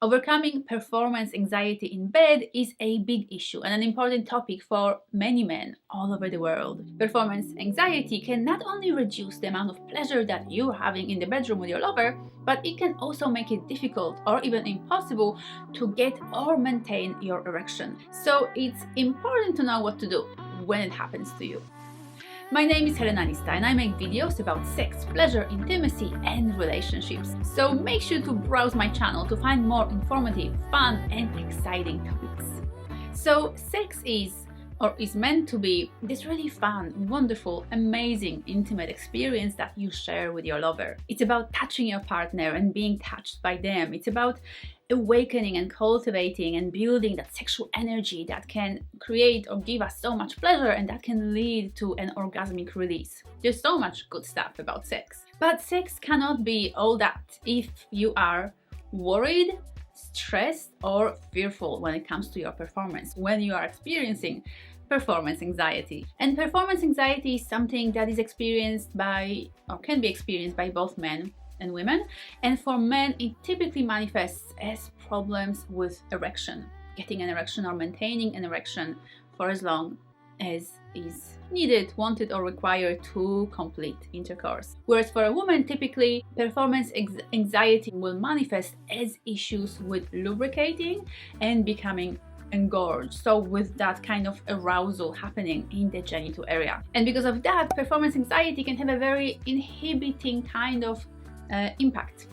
Overcoming performance anxiety in bed is a big issue and an important topic for many men all over the world. Performance anxiety can not only reduce the amount of pleasure that you're having in the bedroom with your lover, but it can also make it difficult or even impossible to get or maintain your erection. So it's important to know what to do when it happens to you. My name is Helena Nista and I make videos about sex, pleasure, intimacy and relationships. So make sure to browse my channel to find more informative, fun and exciting topics. So sex is meant to be this really fun, wonderful, amazing, intimate experience that you share with your lover. It's about touching your partner and being touched by them. It's about awakening and cultivating and building that sexual energy that can create or give us so much pleasure and that can lead to an orgasmic release. There's so much good stuff about sex. But sex cannot be all that if you are worried, stressed or fearful when it comes to your performance, when you are experiencing performance anxiety. And performance anxiety is something that is experienced by or can be experienced by both men and women, and for men it typically manifests as problems with erection, getting an erection or maintaining an erection for as long as is needed, wanted or required to complete intercourse. Whereas for a woman, typically performance anxiety will manifest as issues with lubricating and becoming engorged, so with that kind of arousal happening in the genital area. And because of that, performance anxiety can have a very inhibiting kind of impact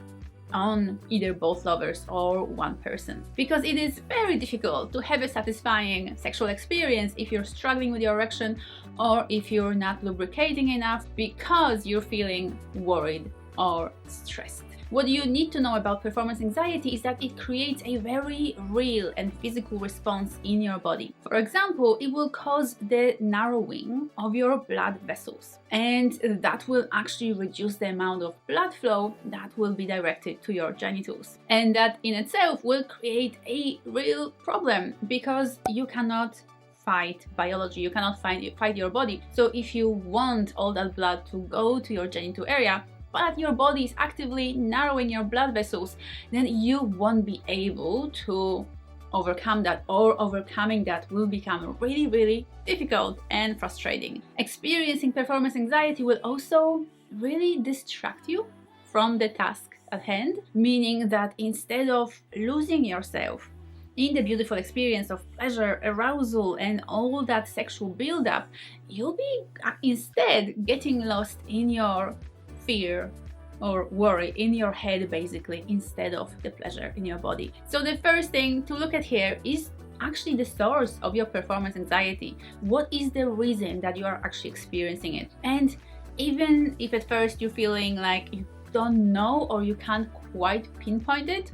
on either both lovers or one person, because it is very difficult to have a satisfying sexual experience if you're struggling with your erection or if you're not lubricating enough because you're feeling worried or stressed. What you need to know about performance anxiety is that it creates a very real and physical response in your body. For example, it will cause the narrowing of your blood vessels, and that will actually reduce the amount of blood flow that will be directed to your genitals. And that in itself will create a real problem because you cannot fight biology, you cannot fight your body. So if you want all that blood to go to your genital area, but your body is actively narrowing your blood vessels, then you won't be able to overcome that, or overcoming that will become really, really difficult and frustrating. Experiencing performance anxiety will also really distract you from the task at hand, meaning that instead of losing yourself in the beautiful experience of pleasure, arousal and all that sexual build-up, you'll be instead getting lost in your fear or worry in your head, basically, instead of the pleasure in your body. So the first thing to look at here is actually the source of your performance anxiety. What is the reason that you are actually experiencing it? And even if at first you're feeling like you don't know or you can't quite pinpoint it,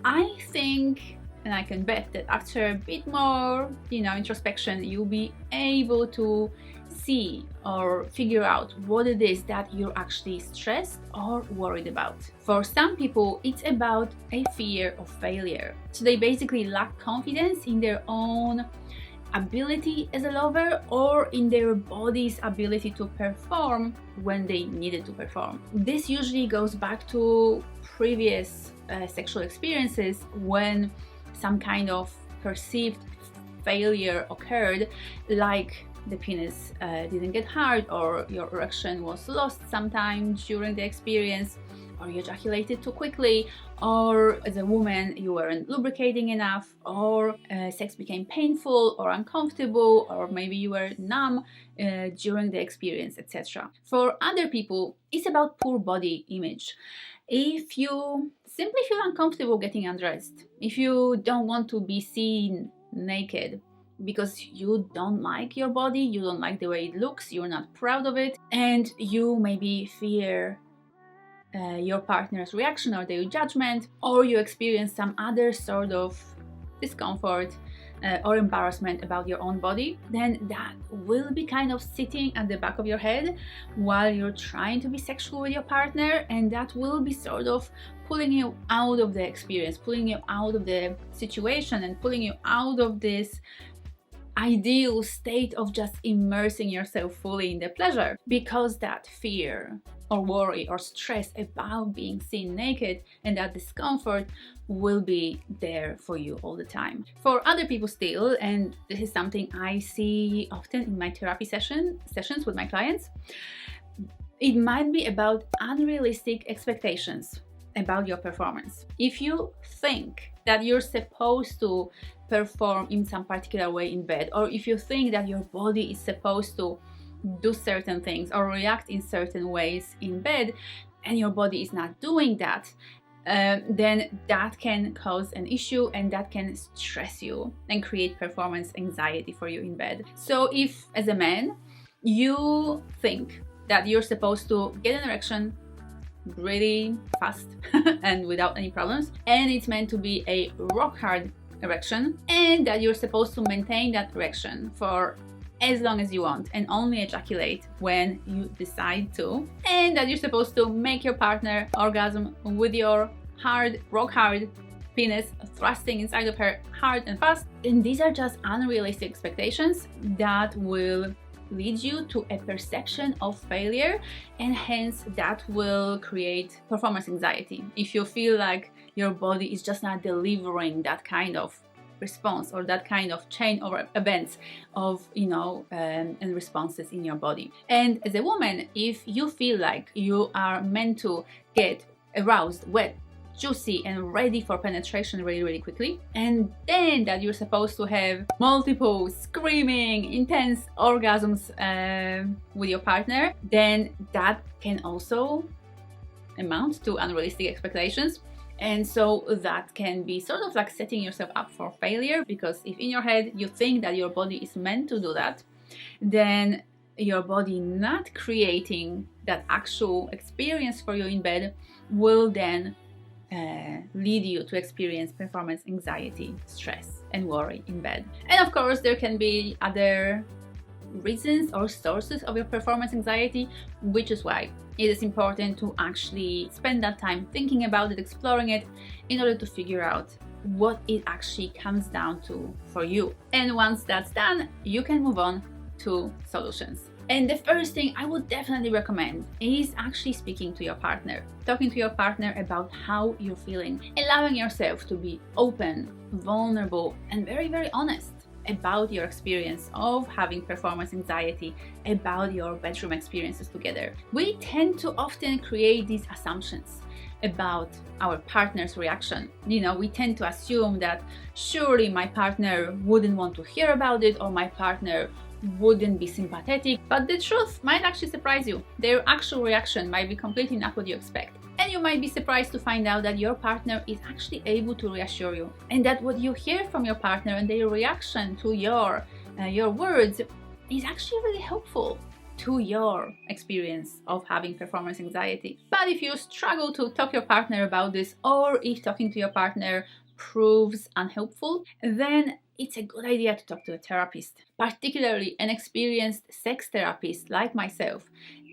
I think, and I can bet that after a bit more, introspection, you'll be able to see or figure out what it is that you're actually stressed or worried about. For some people, it's about a fear of failure. So they basically lack confidence in their own ability as a lover or in their body's ability to perform when they needed to perform. This usually goes back to previous sexual experiences when some kind of perceived failure occurred, like the penis didn't get hard, or your erection was lost sometime during the experience, or you ejaculated too quickly, or as a woman you weren't lubricating enough, or sex became painful or uncomfortable, or maybe you were numb during the experience, etc. For other people, it's about poor body image. If you simply feel uncomfortable getting undressed, if you don't want to be seen naked because you don't like your body, you don't like the way it looks, you're not proud of it, and you maybe fear your partner's reaction or their judgment, or you experience some other sort of discomfort or embarrassment about your own body, then that will be kind of sitting at the back of your head while you're trying to be sexual with your partner, and that will be sort of pulling you out of the experience, pulling you out of the situation, and pulling you out of this ideal state of just immersing yourself fully in the pleasure, because that fear or worry or stress about being seen naked, and that discomfort will be there for you all the time. For other people still, and this is something I see often in my therapy sessions with my clients, it might be about unrealistic expectations about your performance. If you think that you're supposed to perform in some particular way in bed, or if you think that your body is supposed to do certain things or react in certain ways in bed, and your body is not doing that, then that can cause an issue, and that can stress you and create performance anxiety for you in bed. So if, as a man, you think that you're supposed to get an erection really fast and without any problems, and it's meant to be a rock hard erection, and that you're supposed to maintain that erection for as long as you want and only ejaculate when you decide to, and that you're supposed to make your partner orgasm with your rock hard penis thrusting inside of her hard and fast, then these are just unrealistic expectations that will lead you to a perception of failure, and hence that will create performance anxiety. If you feel like your body is just not delivering that kind of response or that kind of chain of events of and responses in your body. And as a woman, if you feel like you are meant to get aroused, wet, juicy and ready for penetration really quickly, and then that you're supposed to have multiple screaming intense orgasms with your partner, then that can also amount to unrealistic expectations. And so that can be sort of like setting yourself up for failure, because if in your head you think that your body is meant to do that, then your body not creating that actual experience for you in bed will then lead you to experience performance anxiety, stress and worry in bed. And of course there can be other reasons or sources of your performance anxiety, which is why it is important to actually spend that time thinking about it, exploring it, in order to figure out what it actually comes down to for you. And once that's done, you can move on to solutions. And the first thing I would definitely recommend is actually speaking to your partner, talking to your partner about how you're feeling, allowing yourself to be open, vulnerable, and very honest about your experience of having performance anxiety, about your bedroom experiences together. We tend to often create these assumptions about our partner's reaction. We tend to assume that surely my partner wouldn't want to hear about it, or my partner wouldn't be sympathetic, but the truth might actually surprise you. Their actual reaction might be completely not what you expect. And you might be surprised to find out that your partner is actually able to reassure you, and that what you hear from your partner and their reaction to your words is actually really helpful to your experience of having performance anxiety. But if you struggle to talk to your partner about this, or if talking to your partner proves unhelpful, then it's a good idea to talk to a therapist. Particularly an experienced sex therapist like myself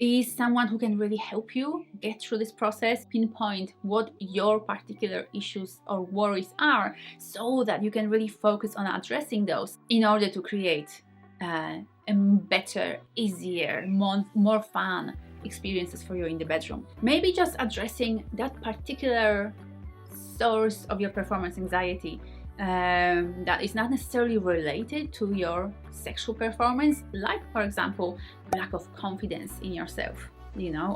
is someone who can really help you get through this process, pinpoint what your particular issues or worries are, so that you can really focus on addressing those in order to create a better, easier, more fun experiences for you in the bedroom. Maybe just addressing that particular source of your performance anxiety that is not necessarily related to your sexual performance, like for example lack of confidence in yourself,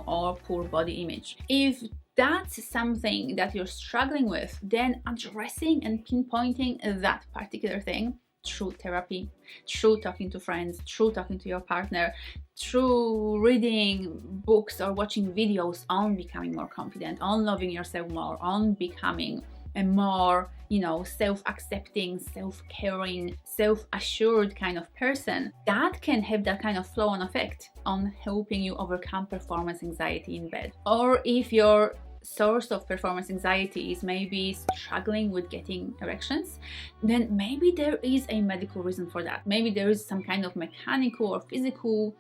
or poor body image. If that's something that you're struggling with, then addressing and pinpointing that particular thing through therapy, through talking to friends, through talking to your partner, through reading books or watching videos on becoming more confident, on loving yourself more, on becoming a more, self-accepting, self-caring, self-assured kind of person, that can have that kind of flow-on effect on helping you overcome performance anxiety in bed. Or if your source of performance anxiety is maybe struggling with getting erections, then maybe there is a medical reason for that. Maybe there is some kind of mechanical or physical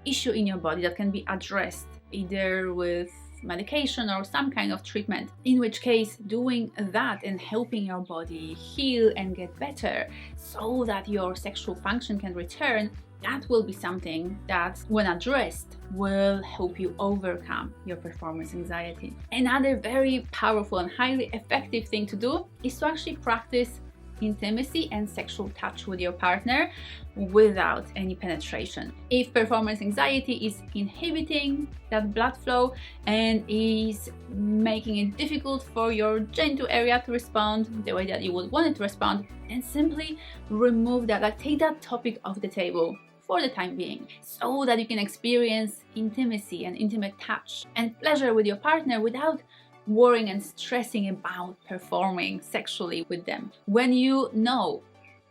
issue in your body that can be addressed either with medication or some kind of treatment. In which case, doing that and helping your body heal and get better so that your sexual function can return, that will be something that, when addressed, will help you overcome your performance anxiety. Another very powerful and highly effective thing to do is to actually practice intimacy and sexual touch with your partner without any penetration. If performance anxiety is inhibiting that blood flow and is making it difficult for your genital area to respond the way that you would want it to respond, then simply remove that, like take that topic off the table for the time being, so that you can experience intimacy and intimate touch and pleasure with your partner without worrying and stressing about performing sexually with them. When you know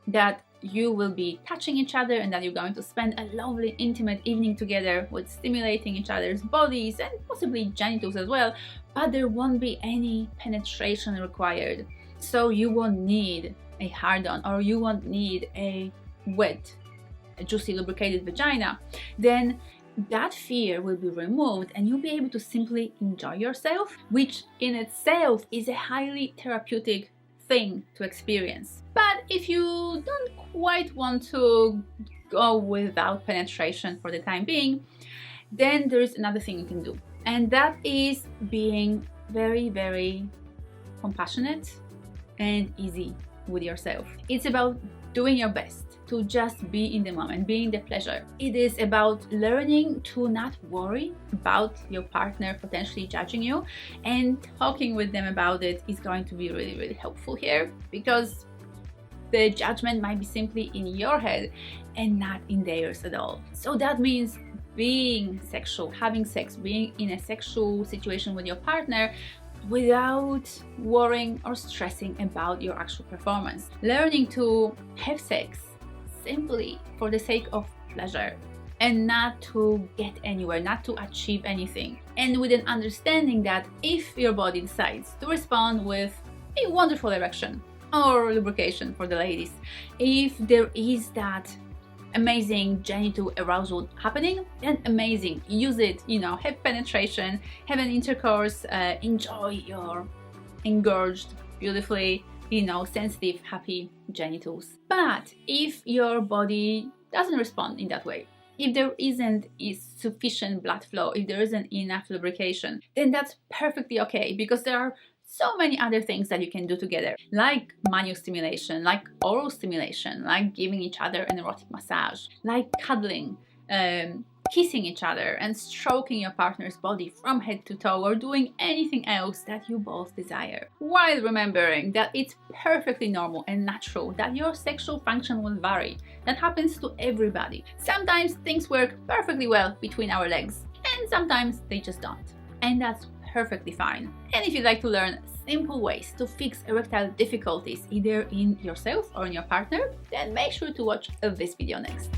that you will be touching each other and that you're going to spend a lovely intimate evening together with stimulating each other's bodies and possibly genitals as well, but there won't be any penetration required, so you won't need a hard-on or you won't need a wet, juicy, lubricated vagina, then that fear will be removed and you'll be able to simply enjoy yourself, which in itself is a highly therapeutic thing to experience. But if you don't quite want to go without penetration for the time being, then there is another thing you can do, and that is being very, very compassionate and easy with yourself. It's about doing your best to just be in the moment, be in the pleasure. It is about learning to not worry about your partner potentially judging you, and talking with them about it is going to be really, really helpful here, because the judgment might be simply in your head and not in theirs at all. So that means being sexual, having sex, being in a sexual situation with your partner without worrying or stressing about your actual performance. Learning to have sex simply for the sake of pleasure and not to get anywhere, not to achieve anything. And with an understanding that if your body decides to respond with a wonderful erection or lubrication for the ladies, if there is that amazing genital arousal happening, then amazing, use it, have penetration, have an intercourse, enjoy your engorged, beautifully, sensitive, happy genitals. But if your body doesn't respond in that way, if there isn't sufficient blood flow, if there isn't enough lubrication, then that's perfectly okay, because there are so many other things that you can do together, like manual stimulation, like oral stimulation, like giving each other an erotic massage, like cuddling, kissing each other and stroking your partner's body from head to toe, or doing anything else that you both desire, while remembering that it's perfectly normal and natural that your sexual function will vary. That happens to everybody. Sometimes things work perfectly well between our legs, and sometimes they just don't, and that's perfectly fine. And if you'd like to learn simple ways to fix erectile difficulties either in yourself or in your partner, then make sure to watch this video next.